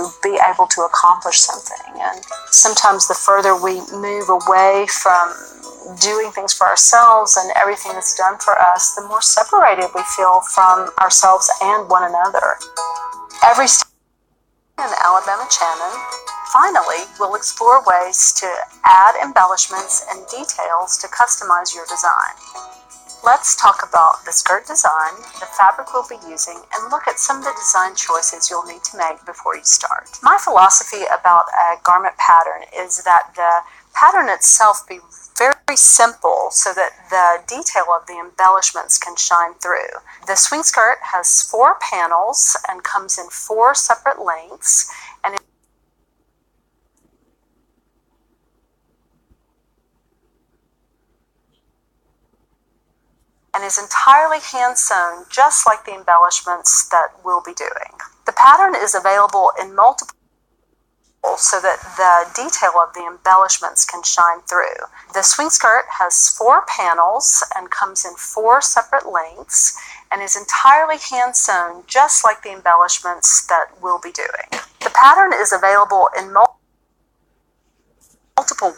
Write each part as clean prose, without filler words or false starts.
to be able to accomplish something. And sometimes the further we move away from doing things for ourselves and everything that's done for us, the more separated we feel from ourselves and one another. Every step in Alabama Channon, finally, we'll explore ways to add embellishments and details to customize your design. Let's talk about the skirt design, the fabric we'll be using, and look at some of the design choices you'll need to make before you start. My philosophy about a garment pattern is that the pattern itself be very simple so that the detail of the embellishments can shine through. The swing skirt has 4 panels and comes in 4 separate lengths, and is entirely hand sewn, just like the embellishments that we'll be doing. The pattern is available in multiple so that the detail of the embellishments can shine through. The swing skirt has 4 panels and comes in 4 separate lengths and is entirely hand sewn, just like the embellishments that we'll be doing. The pattern is available in multiple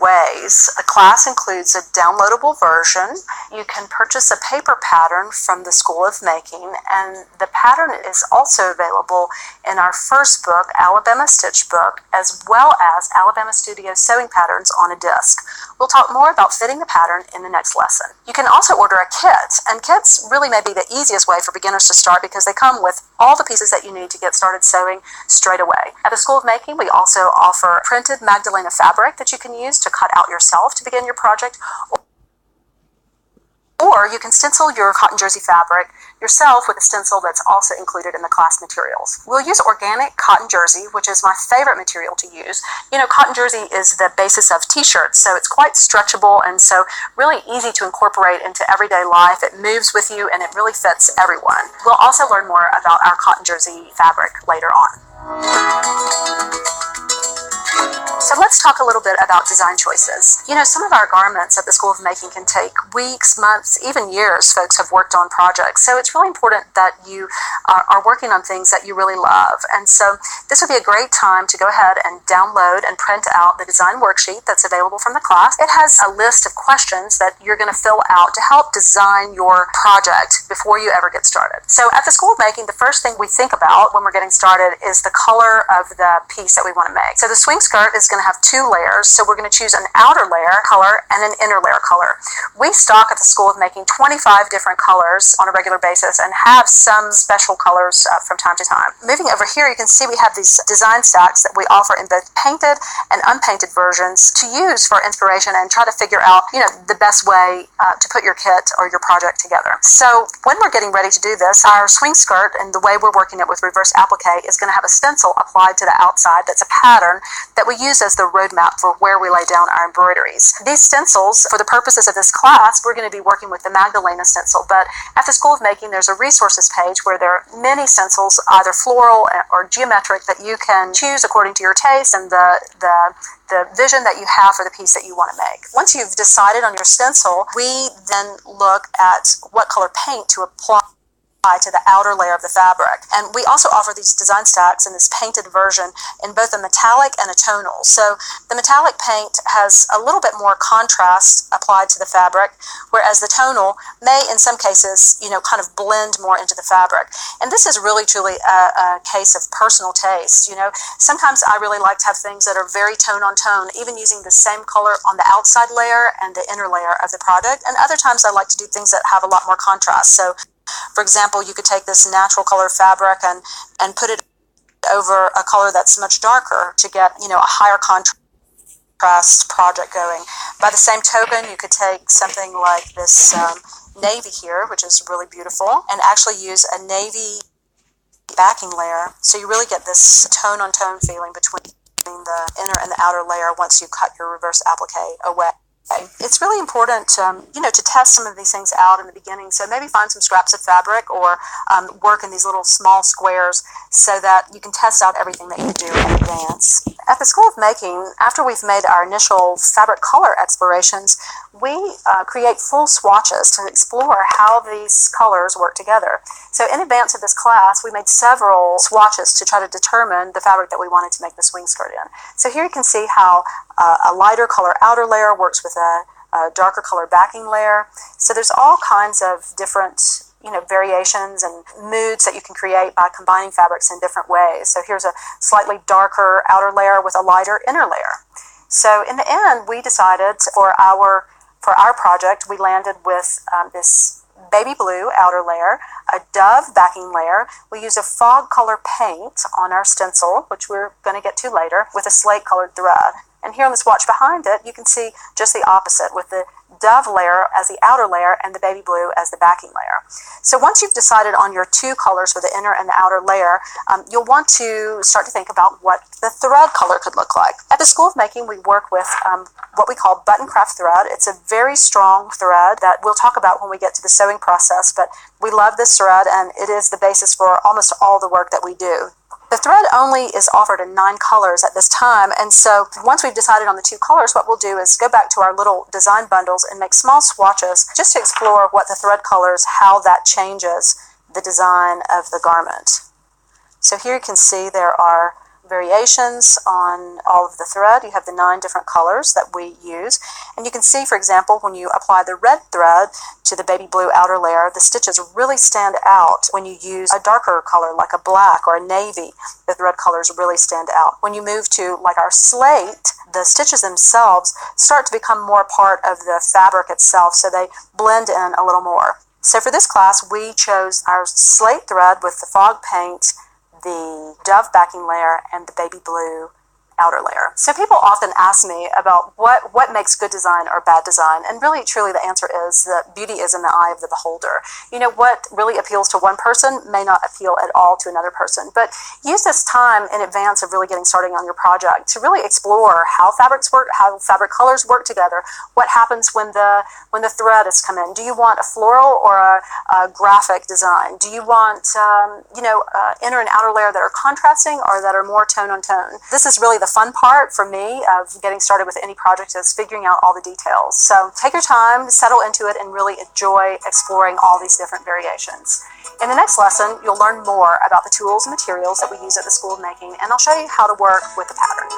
ways. The class includes a downloadable version. You can purchase a paper pattern from the School of Making, and the pattern is also available in our first book, Alabama Stitch Book, as well as Alabama Studio Sewing Patterns on a disc. We'll talk more about fitting the pattern in the next lesson. You can also order a kit, and kits really may be the easiest way for beginners to start because they come with all the pieces that you need to get started sewing straight away. At the School of Making, we also offer printed Magdalena fabric that you can use to cut out yourself to begin your project, or you can stencil your cotton jersey fabric yourself with a stencil that's also included in the class materials. We'll use organic cotton jersey, which is my favorite material to use. You know, cotton jersey is the basis of t-shirts, so it's quite stretchable and so really easy to incorporate into everyday life. It moves with you and it really fits everyone. We'll also learn more about our cotton jersey fabric later on. So let's talk a little bit about design choices. You know, some of our garments at the School of Making can take weeks, months, even years. Folks have worked on projects. So it's really important that you are working on things that you really love. And so this would be a great time to go ahead and download and print out the design worksheet that's available from the class. It has a list of questions that you're going to fill out to help design your project before you ever get started. So at the School of Making, the first thing we think about when we're getting started is the color of the piece that we want to make. So the swing skirt is going to have 2 layers, so we're going to choose an outer layer color and an inner layer color. We stock at the School of Making 25 different colors on a regular basis and have some special colors from time to time. Moving over here, you can see we have these design stacks that we offer in both painted and unpainted versions to use for inspiration and try to figure out, you know, the best way to put your kit or your project together. So when we're getting ready to do this, our swing skirt and the way we're working it with reverse applique is going to have a stencil applied to the outside that's a pattern that we use as the roadmap for where we lay down our embroideries. These stencils, for the purposes of this class, we're going to be working with the Magdalena stencil, but at the School of Making, there's a resources page where there are many stencils, either floral or geometric, that you can choose according to your taste and the vision that you have for the piece that you want to make. Once you've decided on your stencil, we then look at what color paint to apply to the outer layer of the fabric. And we also offer these design stacks in this painted version in both a metallic and a tonal. So the metallic paint has a little bit more contrast applied to the fabric, whereas the tonal may in some cases, you know, kind of blend more into the fabric. And this is really truly a case of personal taste. You know, sometimes I really like to have things that are very tone on tone, even using the same color on the outside layer and the inner layer of the product. And other times I like to do things that have a lot more contrast. So for example, you could take this natural color fabric and put it over a color that's much darker to get, you know, a higher contrast project going. By the same token, you could take something like this navy here, which is really beautiful, and actually use a navy backing layer. So you really get this tone-on-tone feeling between the inner and the outer layer once you cut your reverse applique away. It's really important, to test some of these things out in the beginning. So maybe find some scraps of fabric or work in these little small squares so that you can test out everything that you do in advance. At the School of Making, after we've made our initial fabric color explorations, we create full swatches to explore how these colors work together. So in advance of this class, we made several swatches to try to determine the fabric that we wanted to make the swing skirt in. So here you can see how a lighter color outer layer works with a darker color backing layer. So there's all kinds of different variations and moods that you can create by combining fabrics in different ways. So here's a slightly darker outer layer with a lighter inner layer. So in the end, we decided for our project, we landed with this baby blue outer layer, a dove backing layer. We used a fog color paint on our stencil, which we're going to get to later, with a slate colored thread. And here on the swatch behind it, you can see just the opposite, with the dove layer as the outer layer and the baby blue as the backing layer. So once you've decided on your two colors for the inner and the outer layer, you'll want to start to think about what the thread color could look like. At the School of Making, we work with what we call button craft thread. It's a very strong thread that we'll talk about when we get to the sewing process, but we love this thread, and it is the basis for almost all the work that we do. The thread only is offered in 9 colors at this time, and so once we've decided on the 2 colors, what we'll do is go back to our little design bundles and make small swatches just to explore what the thread colors, how that changes the design of the garment. So here you can see there are variations on all of the thread. You have the 9 different colors that we use, and you can see, for example, when you apply the red thread to the baby blue outer layer, the stitches really stand out. When you use a darker color like a black or a navy, the thread colors really stand out. When you move to like our slate, the stitches themselves start to become more part of the fabric itself, so they blend in a little more. So for this class, we chose our slate thread with the fog paint, the dove backing layer, and the baby blue outer layer. So people often ask me about what makes good design or bad design, and really truly the answer is that beauty is in the eye of the beholder. What really appeals to one person may not appeal at all to another person, but use this time in advance of really getting started on your project to really explore how fabrics work, how fabric colors work together, what happens when the thread has come in. Do you want a floral or a graphic design? Do you want inner and outer layer that are contrasting or that are more tone on tone? This is really the fun part for me of getting started with any project, is figuring out all the details. So take your time, settle into it, and really enjoy exploring all these different variations. In the next lesson, you'll learn more about the tools and materials that we use at the School of Making, and I'll show you how to work with the pattern.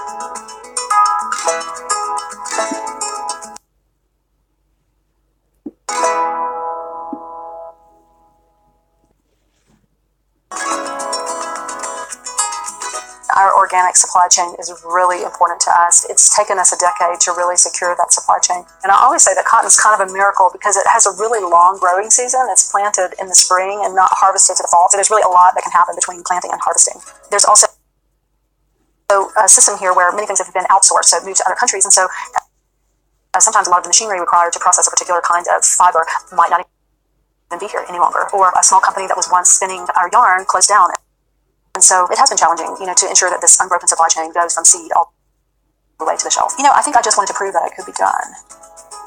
Our organic supply chain is really important to us. It's taken us a decade to really secure that supply chain. And I always say that cotton is kind of a miracle because it has a really long growing season. It's planted in the spring and not harvested to the fall. So there's really a lot that can happen between planting and harvesting. There's also a system here where many things have been outsourced, so moved to other countries. And so sometimes a lot of the machinery required to process a particular kind of fiber might not even be here any longer. Or a small company that was once spinning our yarn closed down. And so it has been challenging, to ensure that this unbroken supply chain goes from seed all the way to the shelf. I think I just wanted to prove that it could be done.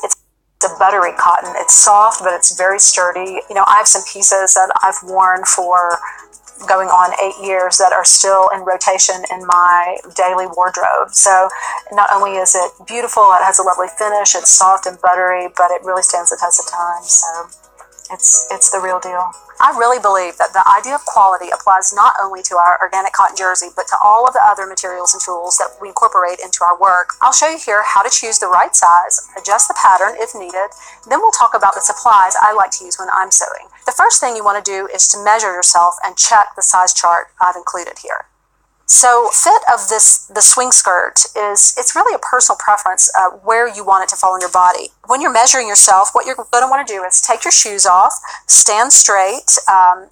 It's a buttery cotton. It's soft, but it's very sturdy. I have some pieces that I've worn for going on 8 years that are still in rotation in my daily wardrobe. So not only is it beautiful, it has a lovely finish, it's soft and buttery, but it really stands the test of time. So it's the real deal. I really believe that the idea of quality applies not only to our organic cotton jersey, but to all of the other materials and tools that we incorporate into our work. I'll show you here how to choose the right size, adjust the pattern if needed, then we'll talk about the supplies I like to use when I'm sewing. The first thing you want to do is to measure yourself and check the size chart I've included here. So fit of the swing skirt it's really a personal preference where you want it to fall on your body. When you're measuring yourself, what you're going to want to do is take your shoes off, stand straight,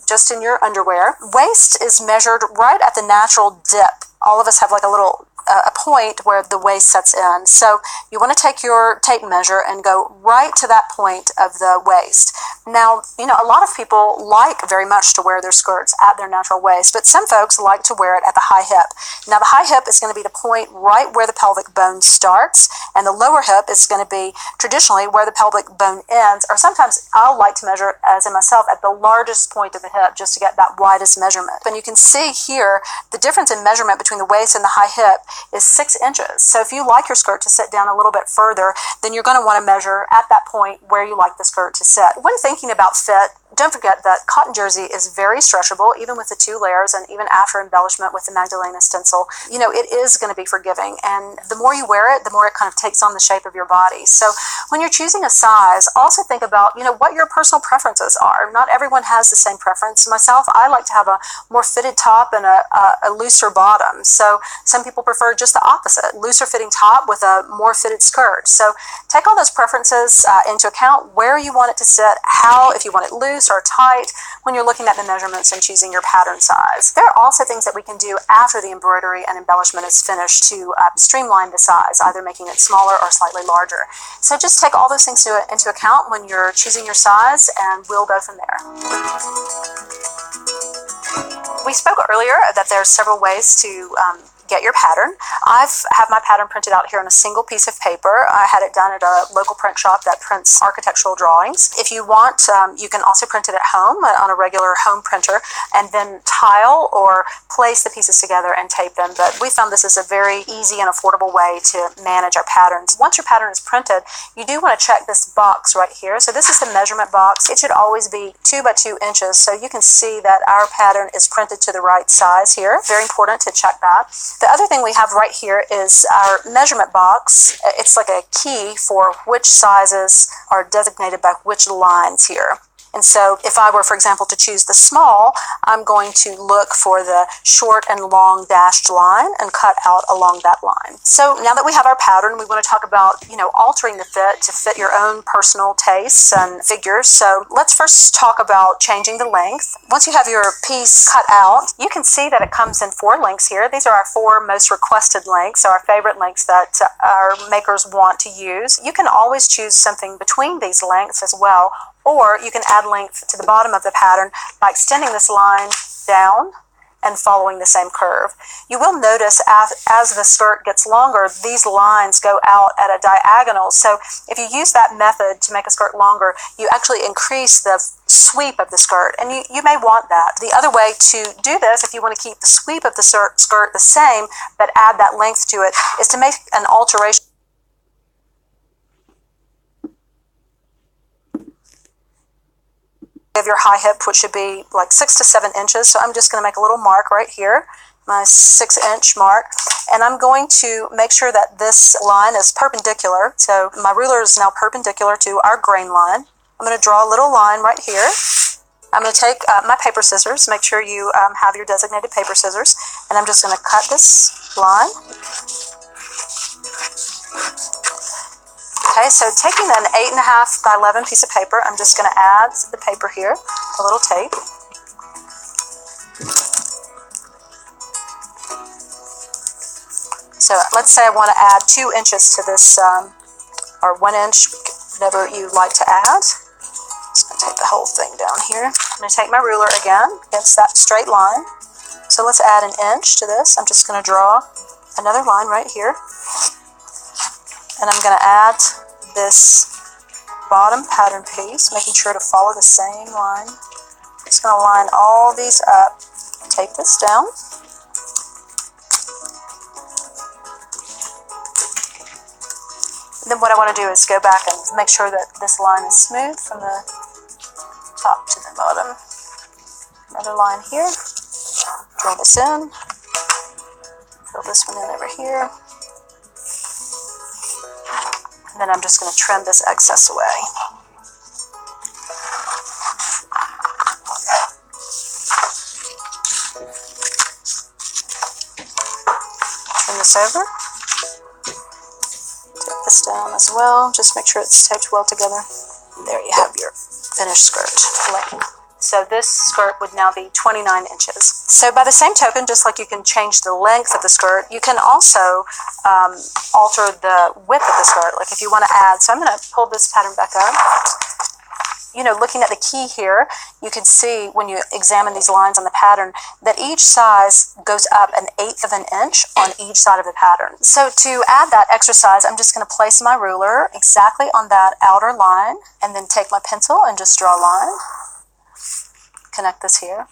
just in your underwear. Waist is measured right at the natural dip. All of us have like a little a point where the waist sets in. So you want to take your tape measure and go right to that point of the waist. Now, a lot of people like very much to wear their skirts at their natural waist, but some folks like to wear it at the high hip. Now, the high hip is going to be the point right where the pelvic bone starts, and the lower hip is going to be traditionally where the pelvic bone ends, or sometimes I'll like to measure, as in myself, at the largest point of the hip just to get that widest measurement. And you can see here the difference in measurement between the waist and the high hip is 6 inches. So if you like your skirt to sit down a little bit further, then you're going to want to measure at that point where you like the skirt to sit. When thinking about fit, don't forget that cotton jersey is very stretchable, even with the 2 layers and even after embellishment with the Magdalena stencil. It is going to be forgiving, and the more you wear it, the more it kind of takes on the shape of your body. So when you're choosing a size, also think about, what your personal preferences are. Not everyone has the same preference. Myself, I like to have a more fitted top and a looser bottom. So some people prefer just the opposite, looser fitting top with a more fitted skirt. So take all those preferences into account, where you want it to sit, if you want it loose or tight, when you're looking at the measurements and choosing your pattern size. There are also things that we can do after the embroidery and embellishment is finished to streamline the size, either making it smaller or slightly larger. So just take all those things into account when you're choosing your size, and we'll go from there. We spoke earlier that there are several ways to get your pattern. I have my pattern printed out here on a single piece of paper. I had it done at a local print shop that prints architectural drawings. If you want, you can also print it at home on a regular home printer and then tile or place the pieces together and tape them. But we found this is a very easy and affordable way to manage our patterns. Once your pattern is printed, you do want to check this box right here. So this is the measurement box. It should always be 2 by 2 inches. So you can see that our pattern is printed to the right size here. Very important to check that. The other thing we have right here is our measurement box. It's like a key for which sizes are designated by which lines here. And so if I were, for example, to choose the small, I'm going to look for the short and long dashed line and cut out along that line. So now that we have our pattern, we want to talk about, altering the fit to fit your own personal tastes and figures. So let's first talk about changing the length. Once you have your piece cut out, you can see that it comes in 4 lengths here. These are our 4 most requested lengths, our favorite lengths that our makers want to use. You can always choose something between these lengths as well, or you can add length to the bottom of the pattern by extending this line down and following the same curve. You will notice as the skirt gets longer, these lines go out at a diagonal. So if you use that method to make a skirt longer, you actually increase the sweep of the skirt, and you may want that. The other way to do this, if you want to keep the sweep of the skirt the same but add that length to it, is to make an alteration of your high hip, which should be like 6 to 7 inches. So I'm just going to make a little mark right here, my 6-inch mark, and I'm going to make sure that this line is perpendicular. So my ruler is now perpendicular to our grain line. I'm going to draw a little line right here. I'm going to take my paper scissors. Make sure you have your designated paper scissors, and I'm just going to cut this line. Okay, so taking an 8.5 by 11 piece of paper, I'm just going to add the paper here, a little tape. So let's say I want to add 2 inches to this, or 1 inch, whatever you like to add. Just going to take the whole thing down here. I'm going to take my ruler again against that straight line. So let's add an inch to this. I'm just going to draw another line right here. And I'm going to add this bottom pattern piece, making sure to follow the same line. Just going to line all these up, tape this down. And then what I want to do is go back and make sure that this line is smooth from the top to the bottom. Another line here. Draw this in. Fill this one in over here. And then I'm just going to trim this excess away. Turn this over. Take this down as well. Just make sure it's taped well together. There you have your finished skirt. So this skirt would now be 29 inches. So by the same token, just like you can change the length of the skirt, you can also alter the width of the skirt. Like if you want to add, so I'm going to pull this pattern back up. You know, looking at the key here, you can see when you examine these lines on the pattern that each size goes up 1/8 of an inch on each side of the pattern. So to add that extra size, I'm just going to place my ruler exactly on that outer line and then take my pencil and just draw a line. Connect this here.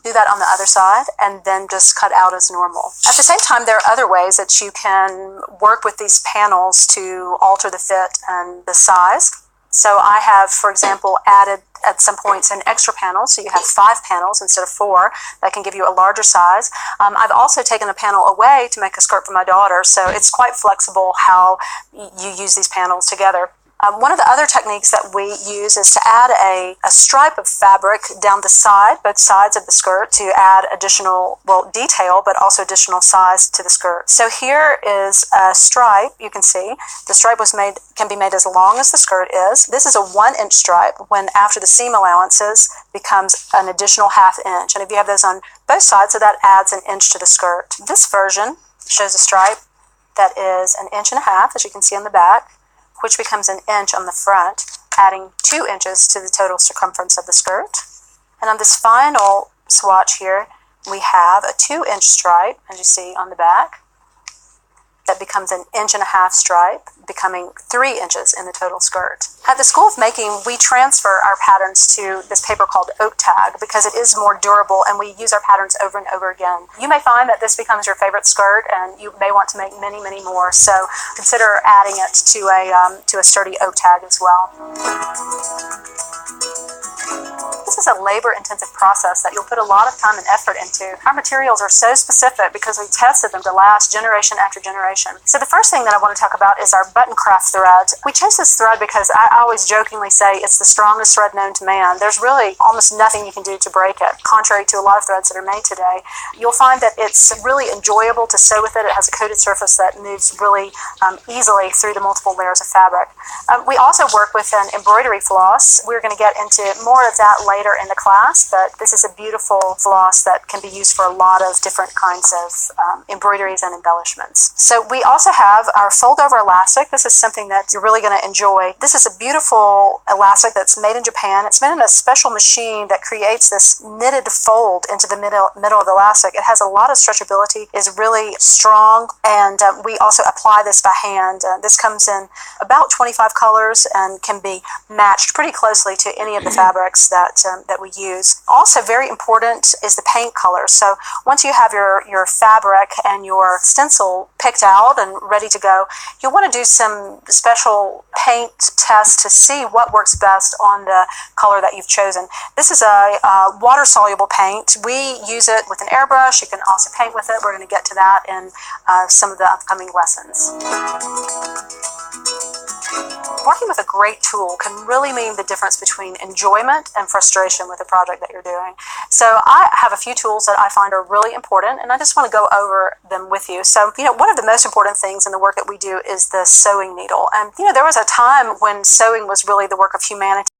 Do that on the other side and then just cut out as normal. At the same time, there are other ways that you can work with these panels to alter the fit and the size. So I have, for example, added at some points an extra panel, so you have 5 panels instead of 4. That can give you a larger size. I've also taken a panel away to make a skirt for my daughter, so it's quite flexible how you use these panels together. One of the other techniques that we use is to add a stripe of fabric down the side, both sides of the skirt, to add additional, well, detail, but also additional size to the skirt. So here is a stripe. You can see the stripe can be made as long as the skirt is. This is a 1-inch stripe when after the seam allowances becomes an additional 1/2 inch. And if you have those on both sides, so that adds 1 inch to the skirt. This version shows a stripe that is 1.5 inches, as you can see on the back, which becomes 1 inch on the front, adding 2 inches to the total circumference of the skirt. And on this final swatch here, we have a 2-inch stripe, as you see on the back, that becomes 1.5 inch stripe, becoming 3 inches in the total skirt. At the School of Making, we transfer our patterns to this paper called oak tag because it is more durable and we use our patterns over and over again. You may find that this becomes your favorite skirt and you may want to make many, many more, so consider adding it to a sturdy oak tag as well. This is a labor-intensive process that you'll put a lot of time and effort into. Our materials are so specific because we tested them to last generation after generation. So the first thing that I want to talk about is our button craft thread. We chose this thread because I always jokingly say it's the strongest thread known to man. There's really almost nothing you can do to break it, contrary to a lot of threads that are made today. You'll find that it's really enjoyable to sew with it. It has a coated surface that moves really easily through the multiple layers of fabric. We also work with an embroidery floss. We're going to get into more of that later in the class, but this is a beautiful floss that can be used for a lot of different kinds of embroideries and embellishments. So we also have our fold-over elastic. This is something that you're really going to enjoy. This is a beautiful elastic that's made in Japan. It's made in a special machine that creates this knitted fold into the middle of the elastic. It has a lot of stretchability, is really strong, and we also apply this by hand. This comes in about 25 colors and can be matched pretty closely to any of the fabrics that we use. Also very important is the paint color. So once you have your fabric and your stencil picked out and ready to go, you'll want to do some special paint tests to see what works best on the color that you've chosen. This is a water-soluble paint. We use it with an airbrush. You can also paint with it. We're going to get to that in some of the upcoming lessons. Working with a great tool can really mean the difference between enjoyment and frustration with the project that you're doing. So I have a few tools that I find are really important, and I just want to go over them with you. So, one of the most important things in the work that we do is the sewing needle. And, there was a time when sewing was really the work of humanity.